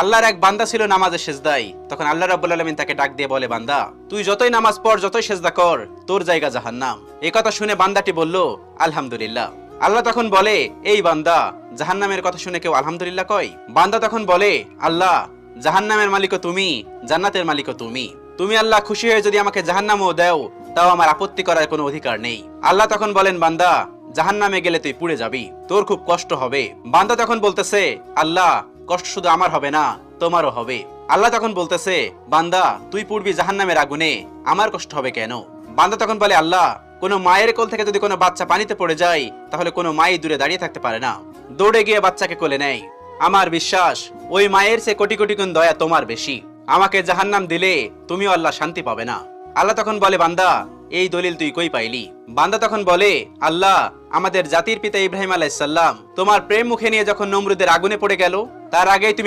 আল্লাহর এক বান্দা ছিল নামাজে সেজদায়। তখন আল্লাহ রাব্বুল আলামিন তাকে ডাক দিয়ে বলে, বান্দা তুই যতই নামাজ পড়, যতই সেজদা কর, তোর জায়গা জাহান্নাম। এই কথা শুনে বান্দাটি বলল, আলহামদুলিল্লাহ। আল্লাহ তখন বলে, এই বান্দা, জাহান্নামের কথা শুনে কেউ আলহামদুলিল্লাহ কয়? বান্দা তখন বলে, আল্লাহ, জাহান্নামের মালিকও তুমি, জান্নাতের মালিকও তুমি। তুমি আল্লাহ খুশি হয়ে যদি আমাকে জাহান্নামও দাও, তাও আমার আপত্তি করার কোনো অধিকার নেই। আল্লাহ তখন বলেন, বান্দা, জাহান্নামে গেলে তুই পুড়ে যাবি, তোর খুব কষ্ট হবে। বান্দা তখন বলতেছে, আল্লাহ, কষ্ট শুধু আমার হবে না, তোমারও হবে। আল্লাহ তখন বলতেছে, বান্দা, তুই পুড়বি জাহান্নামের আগুনে, আমার কষ্ট হবে কেন? বান্দা তখন বলে, আল্লাহ, কোনো মায়ের কোল থেকে যদি কোনো বাচ্চা পানিতে পড়ে যায়, তাহলে কোনো মাই দূরে দাঁড়িয়ে থাকতে পারে না, দৌড়ে গিয়ে বাচ্চাকে কোলে নেয়। আমার বিশ্বাস ওই মায়ের চেয়ে কোটি কোটি গুণ দয়া তোমার বেশি। আমাকে জাহান্নাম দিলে তুমিও আল্লাহ শান্তি পাবে না। আল্লাহ তখন বলে, বান্দা, এই দলিল তুই কই পাইলি? বান্দা তখন বলে, আল্লাহ, আমাদের জাতির পিতা ইব্রাহিম আলাইহিস সালাম তোমার প্রেম মুখে নিয়ে যখন নমরুদের আগুনে পড়ে গেল, তার আগেই তুমি